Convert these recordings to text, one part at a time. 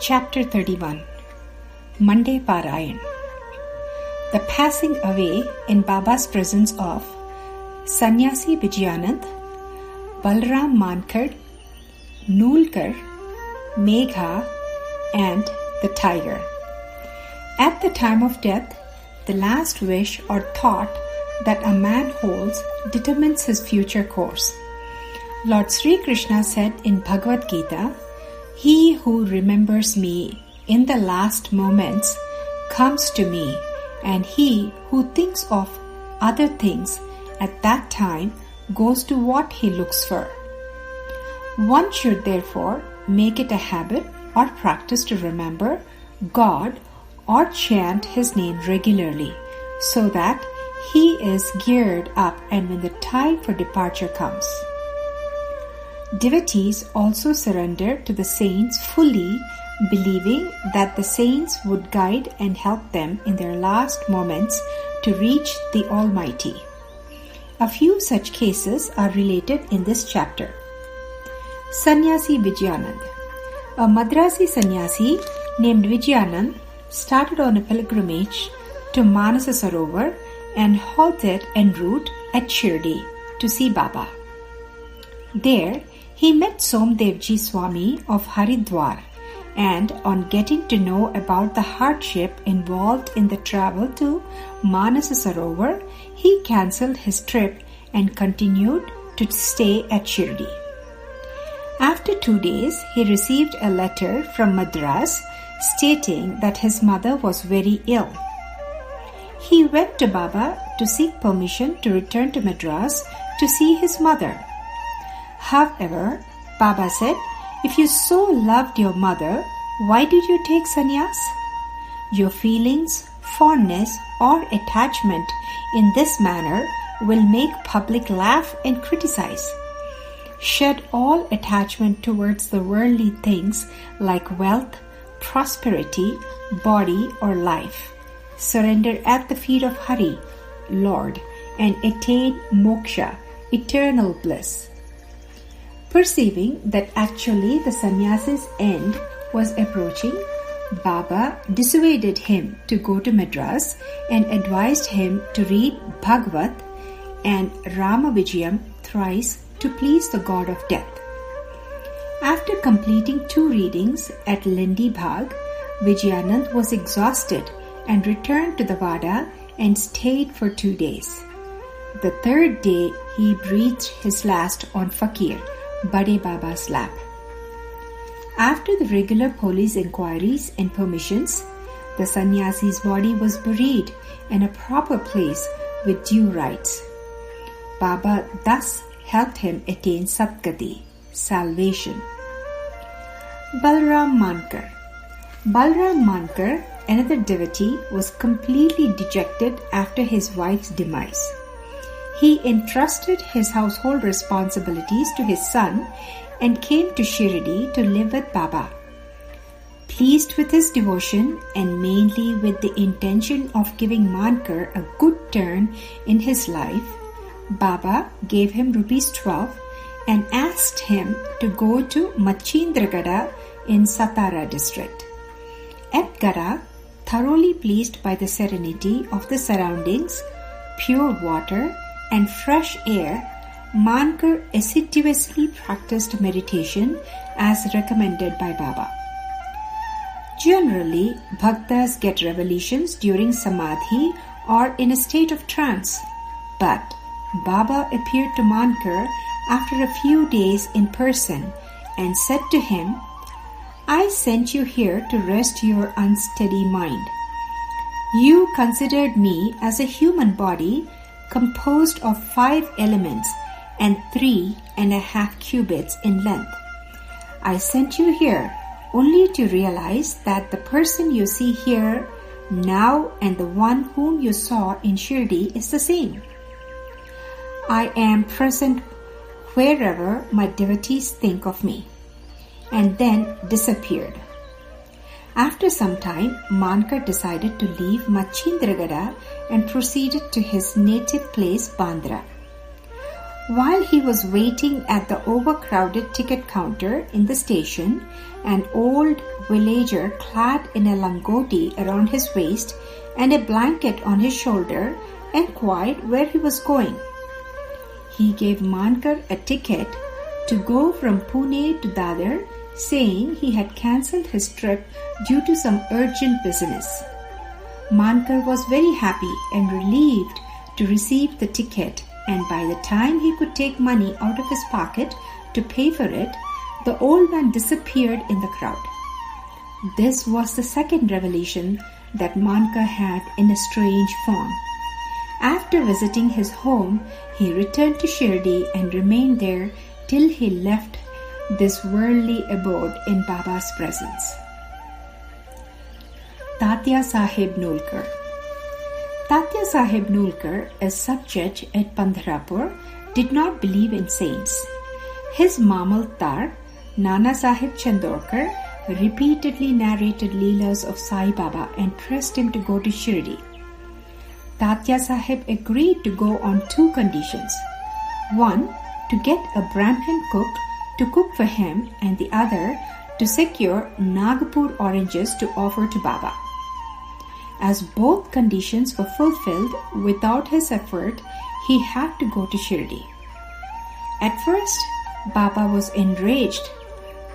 Chapter 31 Monday Parayan. The passing away in Baba's presence of Sannyasi Vijayanand, Balram Mankar, Nulkar, Megha, and the tiger. At the time of death, the last wish or thought that a man holds determines his future course. Lord Sri Krishna said in Bhagavad Gita, "He who remembers me in the last moments comes to me, and he who thinks of other things at that time goes to what he looks for." One should therefore make it a habit or practice to remember God or chant His name regularly, so that he is geared up and when the time for departure comes. Devotees also surrender to the saints fully, believing that the saints would guide and help them in their last moments to reach the Almighty. A few such cases are related in this chapter. Sannyasi Vijayanand. A Madrasi sannyasi named Vijayanand started on a pilgrimage to Manasa Sarovar and halted en route at Shirdi to see Baba. There, he met Somdevji Swami of Haridwar, and on getting to know about the hardship involved in the travel to Manasa Sarovar, he cancelled his trip and continued to stay at Shirdi. After 2 days, he received a letter from Madras stating that his mother was very ill. He went to Baba to seek permission to return to Madras to see his mother. However, Baba said, "If you so loved your mother, why did you take sannyas? Your feelings, fondness, or attachment in this manner will make public laugh and criticize. Shed all attachment towards the worldly things like wealth, prosperity, body, or life. Surrender at the feet of Hari, Lord, and attain moksha, eternal bliss." Perceiving that actually the sannyasi's end was approaching, Baba dissuaded him to go to Madras and advised him to read Bhagavat and Ramavijayam thrice to please the god of death. After completing 2 readings at Lindi Bhag, Vijayanand was exhausted and returned to the Vada and stayed for 2 days. The 3rd day, he breathed his last on Fakir, Bade Baba's lap. After the regular police inquiries and permissions, the sannyasi's body was buried in a proper place with due rites. Baba thus helped him attain Satgati, salvation. Balram Mankar. Balram Mankar, another devotee, was completely dejected after his wife's demise. He entrusted his household responsibilities to his son and came to Shirdi to live with Baba. Pleased with his devotion and mainly with the intention of giving Mankar a good turn in his life, Baba gave him ₹12 and asked him to go to Machindragada in Satara district. At Gada, thoroughly pleased by the serenity of the surroundings, pure water, and fresh air, Mankar assiduously practiced meditation as recommended by Baba. Generally, bhaktas get revelations during samadhi or in a state of trance, but Baba appeared to Mankar after a few days in person and said to him, "I sent you here to rest your unsteady mind. You considered me as a human body composed of 5 elements and 3.5 cubits in length. I sent you here only to realize that the person you see here now and the one whom you saw in Shirdi is the same. I am present wherever my devotees think of me," and then disappeared. After some time, Mankar decided to leave Machindragada and proceeded to his native place Bandra. While he was waiting at the overcrowded ticket counter in the station, an old villager clad in a langoti around his waist and a blanket on his shoulder inquired where he was going. He gave Mankar a ticket to go from Pune to Dadar, saying he had cancelled his trip due to some urgent business. Mankar was very happy and relieved to receive the ticket, and by the time he could take money out of his pocket to pay for it, the old man disappeared in the crowd. This was the second revelation that Mankar had in a strange form. After visiting his home, he returned to Shirdi and remained there till he left this worldly abode in Baba's presence. Tatya Sahib Nulkar. Tatya Sahib Nulkar, a sub-judge at Pandharpur, did not believe in saints. His Mamaltar, Nana Sahib Chandorkar, repeatedly narrated Leelas of Sai Baba and pressed him to go to Shirdi. Tatya Sahib agreed to go on two conditions. One, to get a Brahmin cook to cook for him, and the other, to secure Nagpur oranges to offer to Baba. As both conditions were fulfilled without his effort, he had to go to Shirdi. At first, Baba was enraged,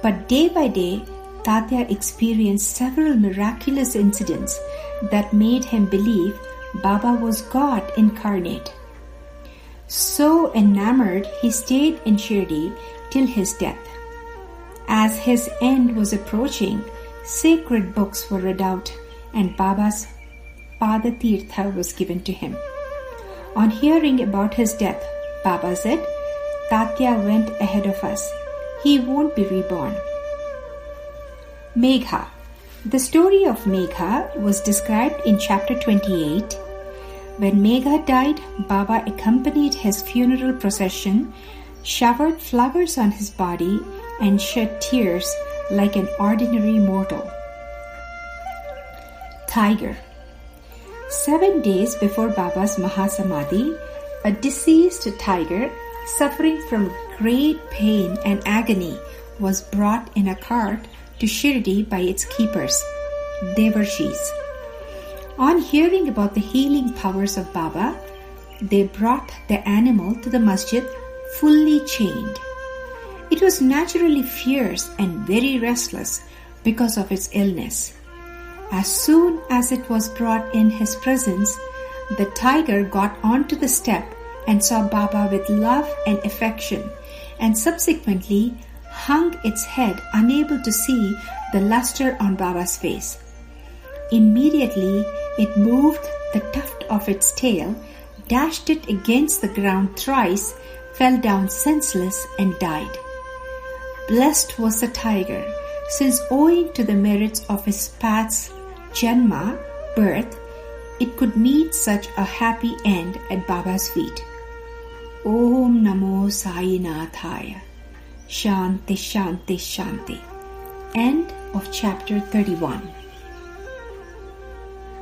but day by day, Tatya experienced several miraculous incidents that made him believe Baba was God incarnate. So enamored, he stayed in Shirdi till his death. As his end was approaching, sacred books were read out and Baba's Padatirtha was given to him. On hearing about his death, Baba said, "Tatya went ahead of us. He won't be reborn." Megha. The story of Megha was described in chapter 28. When Megha died, Baba accompanied his funeral procession, showered flowers on his body, and shed tears like an ordinary mortal. Tiger. 7 days before Baba's Mahasamadhi, a deceased tiger suffering from great pain and agony was brought in a cart to Shirdi by its keepers, Devarshis. On hearing about the healing powers of Baba, they brought the animal to the masjid fully chained. It was naturally fierce and very restless because of its illness. As soon as it was brought in his presence, the tiger got onto the step and saw Baba with love and affection, and subsequently hung its head, unable to see the luster on Baba's face. Immediately, it moved the tuft of its tail, dashed it against the ground thrice, fell down senseless, and died. Blessed was the tiger, since owing to the merits of his path's Janma, birth, it could meet such a happy end at Baba's feet. Om Namo Sai Nathaya. Shanti, Shanti, Shanti. End of chapter 31.